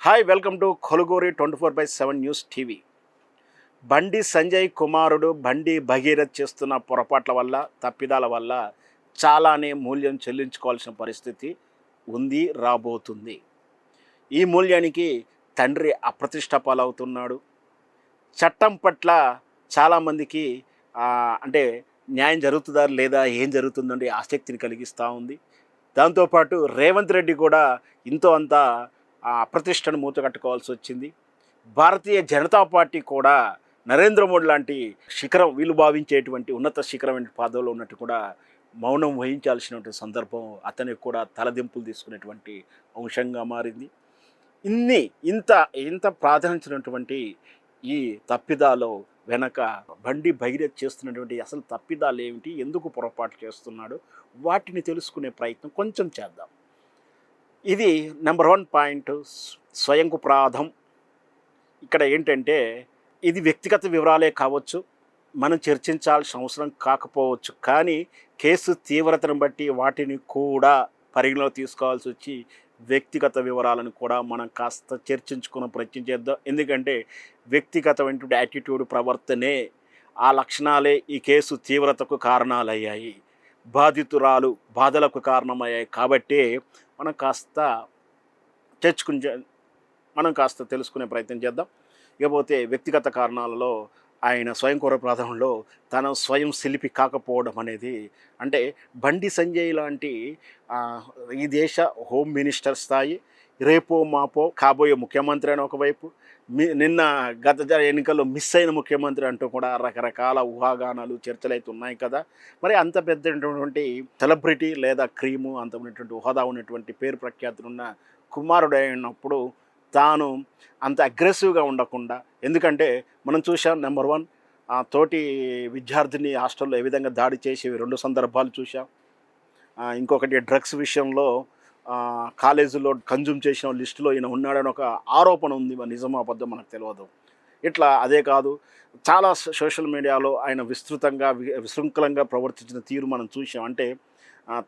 Hi welcome to Koluguri 24/7 news TV. Bandi Sanjay కుమారుడు బండి భగీరథ్ చేస్తున్న పొరపాట్ల వల్ల తప్పిదాల వల్ల చాలానే మూల్యం చెల్లించుకోవాల్సిన పరిస్థితి ఉంది, రాబోతుంది. ఈ మూల్యానికి తండ్రి అప్రతిష్ట పాలవుతున్నాడు. చట్టం పట్ల చాలామందికి అంటే న్యాయం జరుగుతుందా లేదా, ఏం జరుగుతుందంటే ఆసక్తిని కలిగిస్తూ ఉంది. దాంతోపాటు రేవంత్ రెడ్డి కూడా ఇంతో అంత అప్రతిష్టను మూతగట్టుకోవాల్సి వచ్చింది. భారతీయ జనతా పార్టీ కూడా నరేంద్ర మోడీ లాంటి శిఖరం, వీళ్ళు భావించేటువంటి ఉన్నత శిఖరమైన పదవిలో ఉన్నట్టు కూడా మౌనం వహించాల్సినటువంటి సందర్భం అతనికి కూడా తలదింపులు తీసుకునేటువంటి అంశంగా మారింది. ఇంత ఇంత ప్రాధాన్యమైనటువంటి ఈ తప్పిదాలు వెనక బండి భగీరథ్ చేస్తున్నటువంటి అసలు తప్పిదాలు ఏమిటి, ఎందుకు పొరపాటు చేస్తున్నాడు, వాటిని తెలుసుకునే ప్రయత్నం కొంచెం చేద్దాం. ఇది నెంబర్ 1 పాయింట్, స్వయంకు ప్రాధం. ఇక్కడ ఏంటంటే ఇది వ్యక్తిగత వివరాలే కావచ్చు, మనం చర్చించాల్సిన అవసరం కాకపోవచ్చు, కానీ కేసు తీవ్రతను బట్టి వాటిని కూడా పరిగణలో తీసుకోవాల్సి వచ్చి వ్యక్తిగత వివరాలను కూడా మనం కాస్త చర్చించుకునే ప్రయత్నం చేద్దాం. ఎందుకంటే వ్యక్తిగతమైనటువంటి యాటిట్యూడ్, ప్రవర్తనే, ఆ లక్షణాలే ఈ కేసు తీవ్రతకు కారణాలయ్యాయి, బాధితురాలు బాధలకు కారణమయ్యాయి. కాబట్టి మనం కాస్త తెలుసుకునే ప్రయత్నం చేద్దాం. ఇకపోతే వ్యక్తిగత కారణాలలో ఆయన స్వయంకూర ప్రాంతంలో తన స్వయం శిల్పి కాకపోవడం అనేది, అంటే బండి సంజయ్ లాంటి ఈ దేశ హోమ్ మినిస్టర్ స్థాయి, రేపో మాపో కాబోయే ముఖ్యమంత్రి అని ఒకవైపు, నిన్న గత ఎన్నికల్లో మిస్ అయిన ముఖ్యమంత్రి అంటూ కూడా రకరకాల ఊహాగానాలు, చర్చలు అయితే ఉన్నాయి కదా. మరి అంత పెద్దటువంటి సెలబ్రిటీ లేదా క్రీము, అంత ఉన్నటువంటి హోదా ఉన్నటువంటి పేరు ప్రఖ్యాతులు ఉన్న కుమారుడు అయినప్పుడు తాను అంత అగ్రెసివ్గా ఉండకుండా, ఎందుకంటే మనం చూసాం నెంబర్ 1 తోటి విద్యార్థిని హాస్టల్లో ఏ విధంగా దాడి చేసి 2 సందర్భాలు చూసాం. ఇంకొకటి డ్రగ్స్ విషయంలో కాలేజీలో కన్జ్యూమ్ చేసిన లిస్టులో ఈయన ఉన్నాడని ఒక ఆరోపణ ఉంది, నిజమో అబద్ధం మనకు తెలియదు. ఇట్లా అదే కాదు, చాలా సోషల్ మీడియాలో ఆయన విశృంఖలంగా ప్రవర్తించిన తీరు మనం చూసాం. అంటే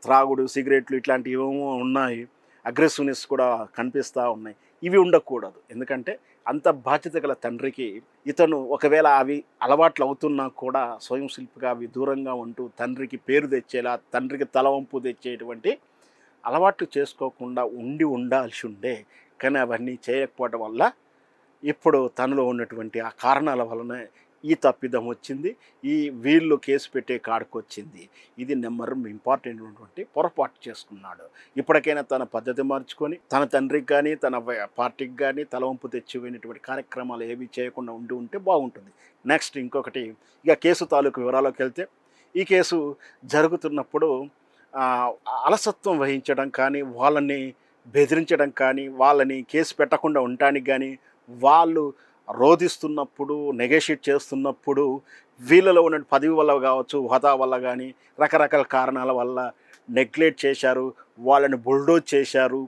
త్రాగుడు, సిగరెట్లు ఇట్లాంటివి ఏమో ఉన్నాయి, అగ్రెసివ్నెస్ కూడా కనిపిస్తూ ఉన్నాయి. ఇవి ఉండకూడదు. ఎందుకంటే అంత బాధ్యత గల తండ్రికి ఇతను ఒకవేళ అవి అలవాట్లు అవుతున్నా కూడా స్వయం శిల్పిగా అవి దూరంగా ఉంటూ తండ్రికి పేరు తెచ్చేలా, తండ్రికి తలవంపు తెచ్చేటువంటి అలవాట్లు చేసుకోకుండా ఉండాల్సి ఉండే. కానీ అవన్నీ చేయకపోవడం వల్ల ఇప్పుడు తనలో ఉన్నటువంటి ఆ కారణాల వలన ఈ తప్పిదం వచ్చింది, వీళ్ళు కేసు పెట్టే కాడికి వచ్చింది. ఇది నెంబర్ ఇంపార్టెంట్ ఉన్నటువంటి పొరపాటు చేసుకున్నాడు. ఇప్పటికైనా తన పద్ధతి మార్చుకొని తన తండ్రికి కానీ తన పార్టీకి కానీ తలవంపు తెచ్చిపోయినటువంటి కార్యక్రమాలు ఏవి చేయకుండా ఉంటే బాగుంటుంది. నెక్స్ట్ ఇంకొకటి, ఇక కేసు తాలూకు వివరాల్లోకి వెళ్తే, ఈ కేసు జరుగుతున్నప్పుడు అలసత్వం వహించడం కానీ, వాళ్ళని బెదిరించడం కానీ, వాళ్ళని కేసు పెట్టకుండా ఉండటానికి కానీ, వాళ్ళు రోధిస్తున్నప్పుడు, నెగోషియేట్ చేస్తున్నప్పుడు వీళ్ళలో ఉన్న పదవి వల్ల కావచ్చు, హోదా వల్ల కానీ, రకరకాల కారణాల వల్ల నెగ్లెక్ట్ చేశారు, వాళ్ళని బుల్డోజ్ చేశారు.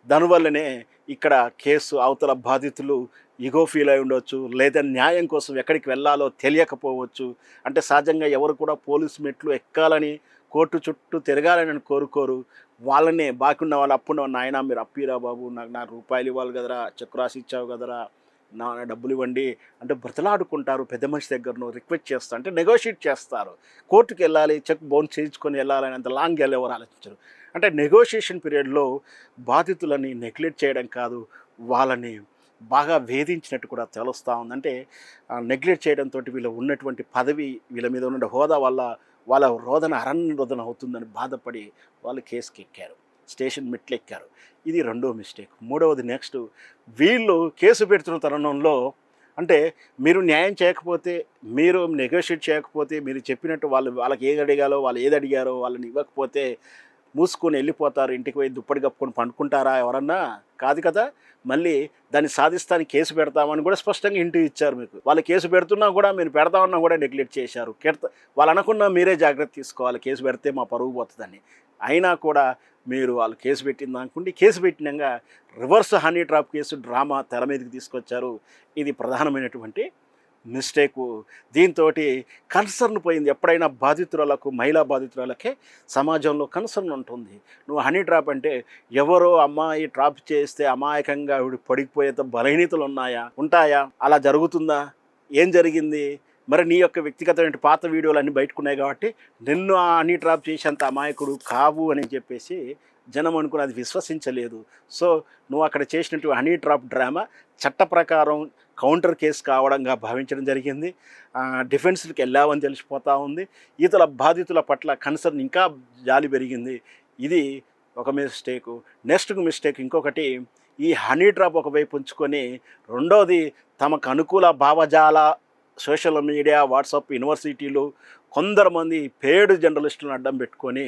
దానివల్లనే ఇక్కడ కేసు అవతల బాధితులు ఇగో ఫీల్ అయి ఉండవచ్చు, లేదా న్యాయం కోసం ఎక్కడికి వెళ్ళాలో తెలియకపోవచ్చు. అంటే సహజంగా ఎవరు కూడా పోలీసు మెట్లు ఎక్కాలని, కోర్టు చుట్టూ తిరగాలని కోరుకోరు. వాళ్ళనే బాకీ ఉన్న వాళ్ళు, అప్పున్న నాయన మీరు అప్పిరా బాబు, నాకు రూపాయలు ఇవ్వాలి కదరా, చెక్ రాసి ఇచ్చావు కదరా, నా డబ్బులు ఇవ్వండి అంటే బ్రతలాడుకుంటారు. పెద్ద మనిషి దగ్గరను రిక్వెస్ట్ చేస్తారు, అంటే నెగోషియేట్ చేస్తారు. కోర్టుకు వెళ్ళాలి, చెక్ బౌన్స్ చేయించుకొని వెళ్ళాలని అంత లాంగ్ ఎవరు ఆలోచించరు. అంటే నెగోషియేషన్ పీరియడ్లో బాధితులని నెగ్లెక్ట్ చేయడం కాదు, వాళ్ళని బాగా వేధించినట్టు కూడా తెలుస్తూ ఉంది. అంటే నెగ్లెక్ట్ చేయడంతో వీళ్ళు ఉన్నటువంటి పదవి, వీళ్ళ మీద ఉన్న హోదా వల్ల వాళ్ళ రోదన అవుతుందని బాధపడి వాళ్ళు కేసుకి ఎక్కారు, స్టేషన్ మెట్లు ఎక్కారు. ఇది 2వ మిస్టేక్. 3వది, నెక్స్ట్ వీళ్ళు కేసు పెడుతున్న తరుణంలో, అంటే మీరు న్యాయం చేయకపోతే, మీరు నెగోషియేట్ చేయకపోతే, మీరు చెప్పినట్టు వాళ్ళకి ఏది అడిగారో వాళ్ళని ఇవ్వకపోతే మూసుకొని వెళ్ళిపోతారు, ఇంటికి పోయి దుప్పటి కప్పుకొని పండుకుంటారా ఎవరన్నా? కాదు కదా. మళ్ళీ దాన్ని సాధిస్తానికి కేసు పెడతామని కూడా స్పష్టంగా ఇంటి ఇచ్చారు మీకు. వాళ్ళు కేసు పెడుతున్నా కూడా, మీరు పెడతామన్నా కూడా నెగ్లెక్ట్ చేశారు. వాళ్ళు అనకున్నా మీరే జాగ్రత్త తీసుకోవాలి, కేసు పెడితే మా పరువు పోతుందని. అయినా కూడా మీరు వాళ్ళు కేసు పెట్టింది అనుకుంటే, కేసు పెట్టినాక reverse honey trap case drama తెర మీదకి తీసుకొచ్చారు. ఇది ప్రధానమైనటువంటి మిస్టేకు. దీంతోటి కన్సర్న్ పోయింది. ఎప్పుడైనా బాధితురాలకు, మహిళా బాధితురాలకే సమాజంలో కన్సర్న్ ఉంటుంది. నువ్వు హనీ ట్రాప్ అంటే ఎవరో అమ్మాయి ట్రాప్ చేస్తే అమాయకంగా ఆవిడ పడిపోయేంత బలహీనతలున్నాయా? ఉంటాయా? అలా జరుగుతుందా? ఏం జరిగింది? మరి నీ యొక్క వ్యక్తిగతమైన పాత వీడియోలన్నీ బయటకున్నాయి కాబట్టి నిన్ను ఆ హనీ ట్రాప్ చేసేంత అమాయకుడు కావు అని చెప్పేసి జనం అనుకుని అది విశ్వసించలేదు. సో నువ్వు అక్కడ చేసినట్టు హనీ ట్రాప్ డ్రామా చట్ట ప్రకారం కౌంటర్ కేసు కావడంగా భావించడం జరిగింది. డిఫెన్స్కి వెళ్ళావని తెలిసిపోతూ ఉంది. ఇతర బాధితుల పట్ల కన్సర్న్ ఇంకా జాలి పెరిగింది. ఇది ఒక మిస్టేకు. నెక్స్ట్ మిస్టేక్ ఇంకొకటి, ఈ హనీ ట్రాప్ ఒకవైపు ఉంచుకొని రెండోది తమకు అనుకూల భావజాల సోషల్ మీడియా, వాట్సాప్, యూనివర్సిటీలు కొందరు పేడ్ జర్నలిస్టులను అడ్డం పెట్టుకొని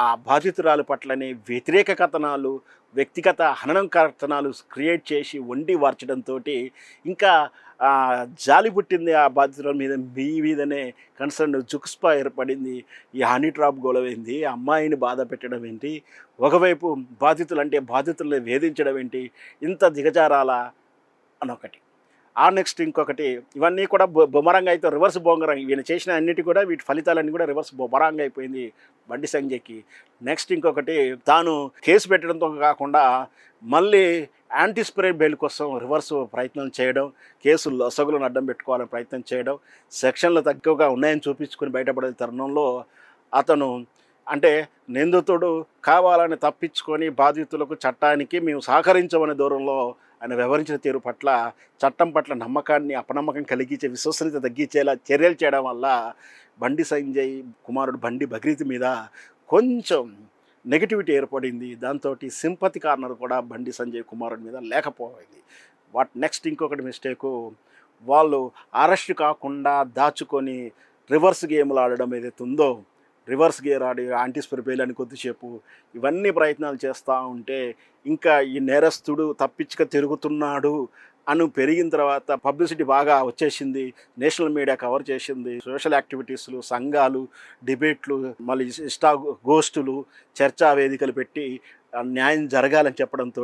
ఆ బాధితురాల పట్లని వ్యతిరేక కథనాలు, వ్యక్తిగత హననం కథనాలు క్రియేట్ చేసి వండి వార్చడంతో ఇంకా జాలి పుట్టింది ఆ బాధితురాల మీద. మీ మీదనే కన్సర్న్ జుక్స్పా ఏర్పడింది. ఈ హనీ ట్రాప్ గొడవైంది, అమ్మాయిని బాధ పెట్టడం ఏంటి, ఒకవైపు బాధితులను వేధించడం ఏంటి, ఇంత దిగజారాలా అనొకటి. నెక్స్ట్ ఇంకొకటి, ఇవన్నీ కూడా బొమరంగ్ అయితే రివర్స్ బొంగరంగ్. ఈయన చేసిన అన్నిటి కూడా వీటి ఫలితాలన్నీ కూడా రివర్స్ బొమరంగ్ అయిపోయింది బండి సంజయ్కి. నెక్స్ట్ ఇంకొకటి, తాను కేసు పెట్టడంతో కాకుండా మళ్ళీ యాంటీ బెయిల్ కోసం రివర్స్ ప్రయత్నం చేయడం, కేసులు లొసగులను అడ్డం పెట్టుకోవాలని ప్రయత్నం చేయడం, సెక్షన్లు తక్కువగా ఉన్నాయని చూపించుకొని బయటపడే తరుణంలో అతను అంటే నిందితుడు కావాలని తప్పించుకొని బాధితులకు చట్టానికి మేము సహకరించమనే దూరంలో ఆయన వ్యవహరించిన తీరు పట్ల, చట్టం పట్ల నమ్మకాన్ని అపనమ్మకం కలిగించే, విశ్వసనీయత తగ్గించేలా చర్యలు చేయడం వల్ల బండి సంజయ్ కుమారుడు బండి భగీరథ్ మీద కొంచెం నెగిటివిటీ ఏర్పడింది. దాంతో సింపతి కార్నర్ కూడా బండి సంజయ్ కుమారుడి మీద లేకపోయింది. నెక్స్ట్ ఇంకొకటి మిస్టేకు, వాళ్ళు అరెస్ట్ కాకుండా దాచుకొని రివర్స్ గేమ్లు ఆడడం ఏదైతే ఉందో, రివర్స్ గేర్ ఆడి యాంటిసిపేట్ అని కొద్దిసేపు ఇవన్నీ ప్రయత్నాలు చేస్తూ ఉంటే ఇంకా ఈ నేరస్తుడు తప్పించుక తిరుగుతున్నాడు అని పెరిగిన తర్వాత పబ్లిసిటీ బాగా వచ్చేసింది. నేషనల్ మీడియా కవర్ చేసింది. సోషల్ యాక్టివిటీస్లు, సంఘాలు, డిబేట్లు, మళ్ళీ గోష్ఠులు, చర్చా వేదికలు పెట్టి న్యాయం జరగాలని చెప్పడంతో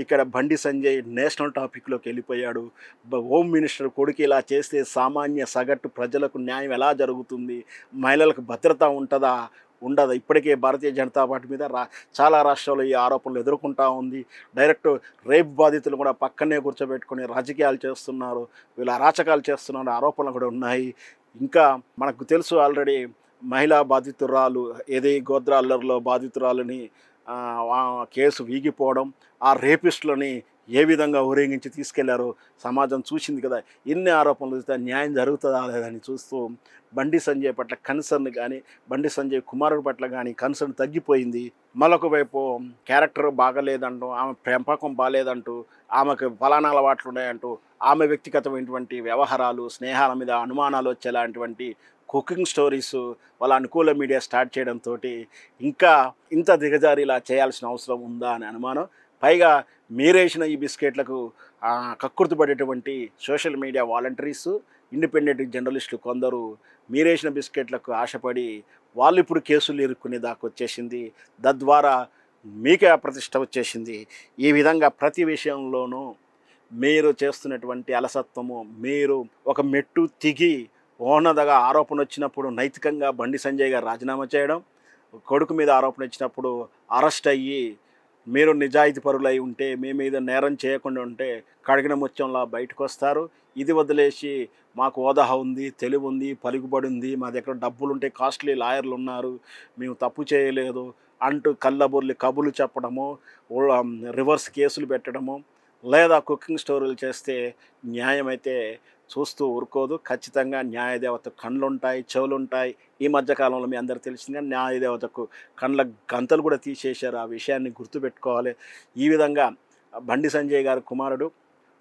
ఇక్కడ బండి సంజయ్ నేషనల్ టాపిక్లోకి వెళ్ళిపోయాడు. హోమ్ మినిస్టర్ కొడుకు ఇలా చేస్తే సామాన్య సగటు ప్రజలకు న్యాయం ఎలా జరుగుతుంది, మహిళలకు భద్రత ఉంటుందా ఉండదా? ఇప్పటికే భారతీయ జనతా పార్టీ మీద చాలా రాష్ట్రాల్లో ఈ ఆరోపణలు ఎదుర్కొంటూ ఉంది. డైరెక్ట్ రేప్ బాధితులు కూడా పక్కనే కూర్చోబెట్టుకుని రాజకీయాలు చేస్తున్నారు, వీళ్ళు అరాచకాలు చేస్తున్నారు ఆరోపణలు కూడా ఉన్నాయి. ఇంకా మనకు తెలుసు ఆల్రెడీ మహిళా బాధితురాలు ఏది గోద్రా అల్లర్లో బాధితురాలని కేసు వీగిపోవడం, ఆ రేపిస్టులని ఏ విధంగా ఊరేగించి తీసుకెళ్లారో సమాజం చూసింది కదా. ఎన్ని ఆరోపణలు చూస్తే న్యాయం జరుగుతుందా లేదని చూస్తూ బండి సంజయ్ పట్ల కన్సర్న్ కానీ, బండి సంజయ్ కుమారుడి పట్ల కానీ కన్సర్న్ తగ్గిపోయింది. మరొక వైపు క్యారెక్టర్ బాగలేదంటూ, ఆమె పెంపకం బాగాలేదంటూ, ఆమెకు ఫలానా అలవాట్లు ఉన్నాయంటూ, ఆమె వ్యక్తిగతమైనటువంటి వ్యవహారాలు, స్నేహాల మీద అనుమానాలు వచ్చేలాంటివంటి కుకింగ్ స్టోరీస్ వాళ్ళ అనుకూల మీడియా స్టార్ట్ చేయడంతో ఇంకా ఇంత దిగజారి ఇలా చేయాల్సిన అవసరం ఉందా అని అనుమానం. పైగా మీరేసిన ఈ బిస్కెట్లకు కక్కుర్తిపడేటువంటి సోషల్ మీడియా వాలంటీర్స్, ఇండిపెండెంట్ జర్నలిస్టులు కొందరు మీరేసిన బిస్కెట్లకు ఆశపడి వాళ్ళు ఇప్పుడు కేసులు ఇరుక్కునే దాకా వచ్చేసింది. తద్వారా మీకే అప్రతిష్ట వచ్చేసింది. ఈ విధంగా ప్రతి విషయంలోనూ మీరు చేస్తున్నటువంటి అలసత్వము, మీరు ఒక మెట్టు దిగి ఓనదగా ఆరోపణ వచ్చినప్పుడు నైతికంగా బండి సంజయ్ గారు రాజీనామా చేయడం, కొడుకు మీద ఆరోపణ వచ్చినప్పుడు అరెస్ట్ అయ్యి మీరు నిజాయితీ పరులై ఉంటే, మీ మీద నేరం చేయకుండా ఉంటే కడిగిన ముత్యంలా బయటకు వస్తారు. ఇది వదిలేసి మాకు హోదా ఉంది, తెలివి ఉంది, పలుకుబడి ఉంది, మా దగ్గర డబ్బులు ఉంటే కాస్ట్లీ లాయర్లు ఉన్నారు, మేము తప్పు చేయలేదు అంటూ కళ్ళబొర్లి కబుర్లు చెప్పడము, రివర్స్ కేసులు పెట్టడము, లేదా కుకింగ్ స్టోరీలు చేస్తే న్యాయం అయితే చూస్తూ ఊరుకోదు. ఖచ్చితంగా న్యాయదేవత కళ్ళుంటాయి, చెవులుంటాయి. ఈ మధ్యకాలంలో మీ అందరికీ తెలిసిందిగా న్యాయదేవతకు కళ్ళ గంతలు కూడా తీసేశారు. ఆ విషయాన్ని గుర్తుపెట్టుకోవాలి. ఈ విధంగా బండి సంజయ్ గారి కుమారుడు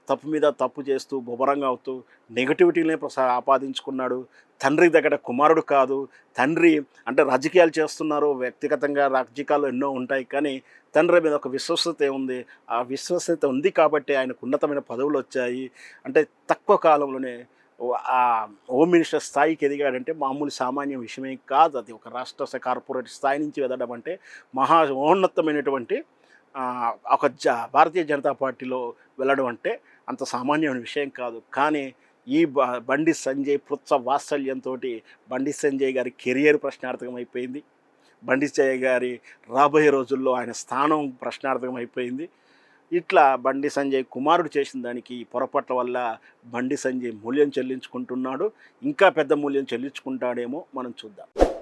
తప్పు మీద తప్పు చేస్తూ బొబరంగా అవుతూ నెగటివిటీనే ఆపాదించుకున్నాడు. తండ్రి దగ్గర కుమారుడు కాదు. తండ్రి అంటే రాజకీయాలు చేస్తున్నారు, వ్యక్తిగతంగా రాజకీయాలు ఎన్నో ఉంటాయి, కానీ తండ్రి మీద ఒక విశ్వసత ఉంది. ఆ విశ్వసత ఉంది కాబట్టి ఆయనకు ఉన్నతమైన పదవులు వచ్చాయి. అంటే తక్కువ కాలంలోనే హోమ్ మినిస్టర్ స్థాయికి ఎదిగాడంటే మామూలు సామాన్య విషయమే కాదు. అది ఒక రాష్ట్ర కార్పొరేట్ స్థాయి నుంచి ఎదగడం అంటే మహోన్నతమైనటువంటి ఒక భారతీయ జనతా పార్టీలో వెళ్ళడం అంటే అంత సామాన్యమైన విషయం కాదు. కానీ బండి సంజయ్ పుత్ర వాత్సల్యంతో బండి సంజయ్ గారి కెరియర్ ప్రశ్నార్థకం అయిపోయింది. బండి సంజయ్ గారి రాబోయే రోజుల్లో ఆయన స్థానం ప్రశ్నార్థకం అయిపోయింది. ఇట్లా బండి సంజయ్ కుమారుడు చేసిన దానికి పొరపాట్ల వల్ల బండి సంజయ్ మూల్యం చెల్లించుకుంటున్నాడు. ఇంకా పెద్ద మూల్యం చెల్లించుకుంటాడేమో మనం చూద్దాం.